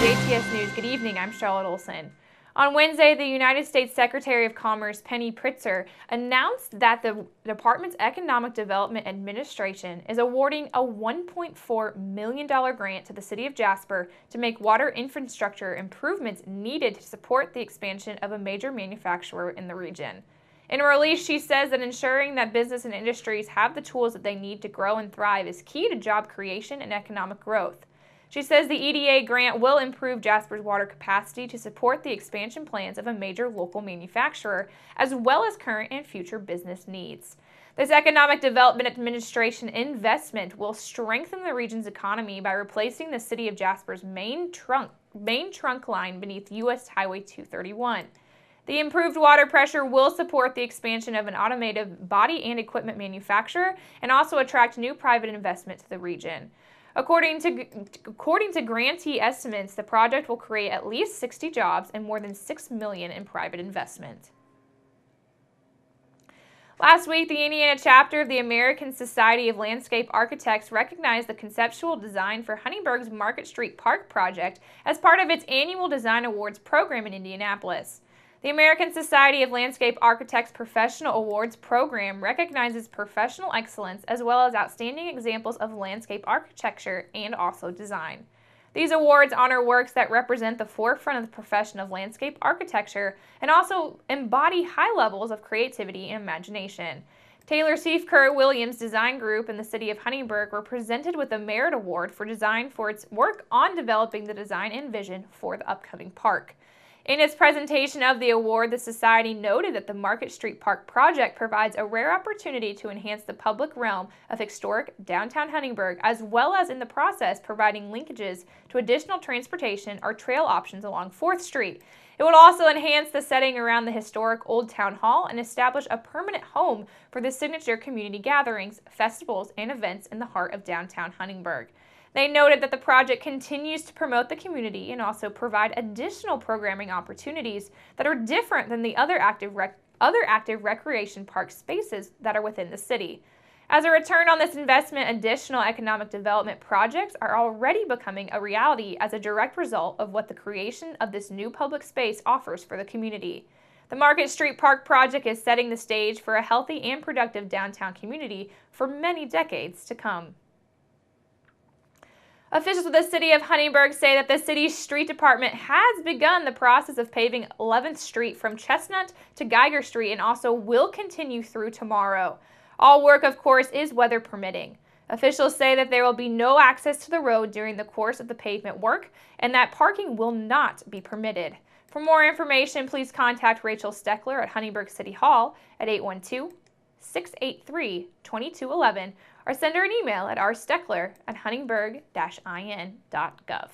WJTS News. Good evening, I'm Charlotte Olson. On Wednesday, the United States Secretary of Commerce, Penny Pritzker, announced that the Department's Economic Development Administration is awarding a $1.4 million grant to the City of Jasper to make water infrastructure improvements needed to support the expansion of a major manufacturer in the region. In a release, she says that ensuring that business and industries have the tools that they need to grow and thrive is key to job creation and economic growth. She says the EDA grant will improve Jasper's water capacity to support the expansion plans of a major local manufacturer, as well as current and future business needs. This Economic Development Administration investment will strengthen the region's economy by replacing the City of Jasper's main trunk line beneath U.S. Highway 231. The improved water pressure will support the expansion of an automotive body and equipment manufacturer and also attract new private investment to the region. According to grantee estimates, the project will create at least 60 jobs and more than $6 million in private investment. Last week, the Indiana chapter of the American Society of Landscape Architects recognized the conceptual design for Huntingburg's Market Street Park project as part of its annual Design Awards program in Indianapolis. The American Society of Landscape Architects Professional Awards program recognizes professional excellence as well as outstanding examples of landscape architecture and also design. These awards honor works that represent the forefront of the profession of landscape architecture and also embody high levels of creativity and imagination. Taylor Seifker Williams Design Group and the City of Huntingburg were presented with a Merit Award for design for its work on developing the design and vision for the upcoming park. In its presentation of the award, the Society noted that the Market Street Park project provides a rare opportunity to enhance the public realm of historic downtown Huntingburg, as well as in the process providing linkages to additional transportation or trail options along 4th Street. It would also enhance the setting around the historic Old Town Hall and establish a permanent home for the signature community gatherings, festivals, and events in the heart of downtown Huntingburg. They noted that the project continues to promote the community and also provide additional programming opportunities that are different than the other active recreation park spaces that are within the city. As a return on this investment, additional economic development projects are already becoming a reality as a direct result of what the creation of this new public space offers for the community. The Market Street Park project is setting the stage for a healthy and productive downtown community for many decades to come. Officials of the City of Huntingburg say that the city's street department has begun the process of paving 11th Street from Chestnut to Geiger Street and also will continue through tomorrow. All work, of course, is weather permitting. Officials say that there will be no access to the road during the course of the pavement work and that parking will not be permitted. For more information, please contact Rachel Steckler at Huntingburg City Hall at 812-683-2211 or send her an email at rsteckler@huntingburg-in.gov.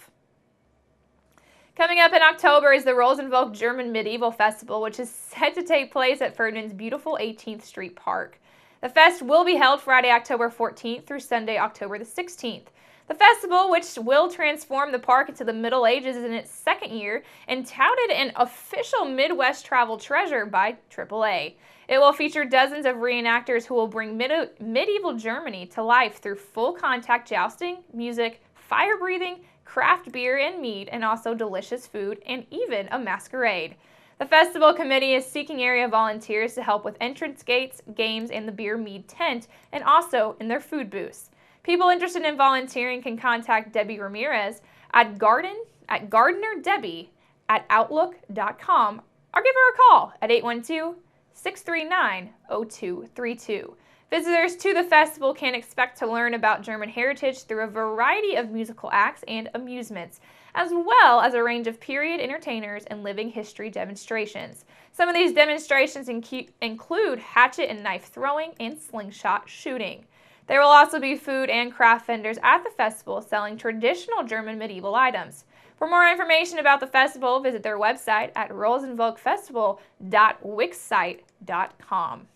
Coming up in October is the Rosenvolk German Medieval Festival, which is set to take place at Ferdinand's beautiful 18th Street Park. The fest will be held Friday, October 14th through Sunday, October the 16th. The festival, which will transform the park into the Middle Ages, is in its second year and touted an official Midwest travel treasure by AAA. It will feature dozens of reenactors who will bring medieval Germany to life through full-contact jousting, music, fire-breathing, craft beer and mead, and also delicious food, and even a masquerade. The festival committee is seeking area volunteers to help with entrance gates, games, and the beer mead tent, and also in their food booths. People interested in volunteering can contact Debbie Ramirez at gardenerdebbie@outlook.com or give her a call at 812-639-0232. Visitors to the festival can expect to learn about German heritage through a variety of musical acts and amusements, as well as a range of period entertainers and living history demonstrations. Some of these demonstrations include hatchet and knife throwing and slingshot shooting. There will also be food and craft vendors at the festival selling traditional German medieval items. For more information about the festival, visit their website at rosenvolkfestival.wixsite.com.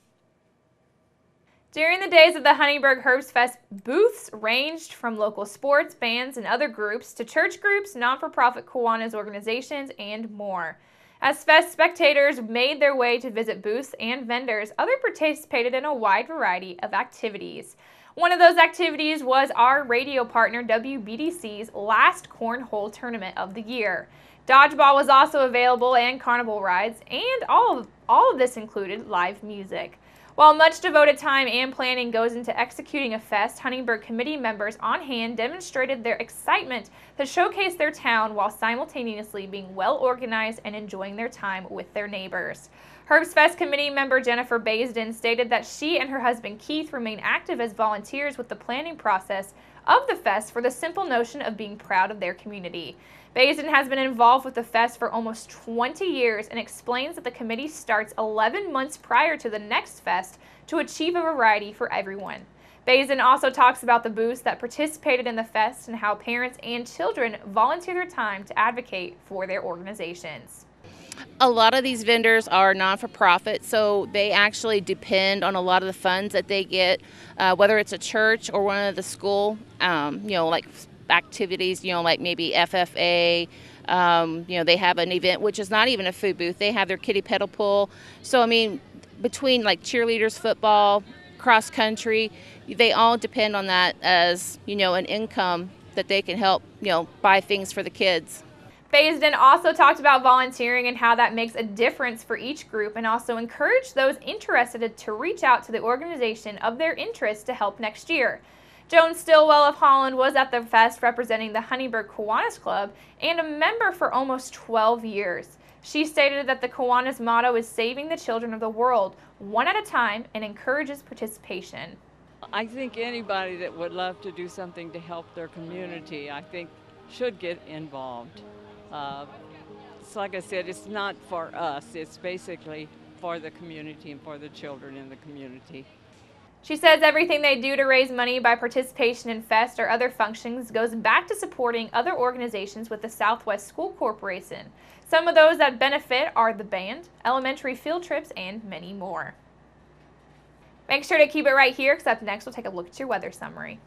During the days of the Huntingburg Herbst Fest, booths ranged from local sports, bands, and other groups to church groups, non-for-profit Kiwanis organizations, and more. As fest spectators made their way to visit booths and vendors, others participated in a wide variety of activities. One of those activities was our radio partner WBDC's last cornhole tournament of the year. Dodgeball was also available and carnival rides, and all of this included live music. While much devoted time and planning goes into executing a fest, Huntingburg committee members on hand demonstrated their excitement to showcase their town while simultaneously being well organized and enjoying their time with their neighbors. Herbst Fest committee member Jennifer Baisden stated that she and her husband Keith remain active as volunteers with the planning process of the fest for the simple notion of being proud of their community. Baisden has been involved with the fest for almost 20 years and explains that the committee starts 11 months prior to the next fest to achieve a variety for everyone. Baisden also talks about the booths that participated in the fest and how parents and children volunteer their time to advocate for their organizations. A lot of these vendors are non-for-profit, so they actually depend on a lot of the funds that they get, whether it's a church or one of the school, like activities, like maybe FFA. They have an event which is not even a food booth. They have their kiddie pedal pool. So I mean, between like cheerleaders, football, cross country, they all depend on that as an income that they can help buy things for the kids. Baisden also talked about volunteering and how that makes a difference for each group, and also encouraged those interested to reach out to the organization of their interest to help next year. Joan Stillwell of Holland was at the fest representing the Huntingburg Kiwanis Club and a member for almost 12 years. She stated that the Kiwanis motto is saving the children of the world, one at a time, and encourages participation. I think anybody that would love to do something to help their community, I think, should get involved. It's like I said, it's not for us, it's basically for the community and for the children in the community. She says everything they do to raise money by participation in fest or other functions goes back to supporting other organizations with the Southwest School Corporation. Some of those that benefit are the band, elementary field trips, and many more. Make sure to keep it right here, because up next we'll take a look at your weather summary.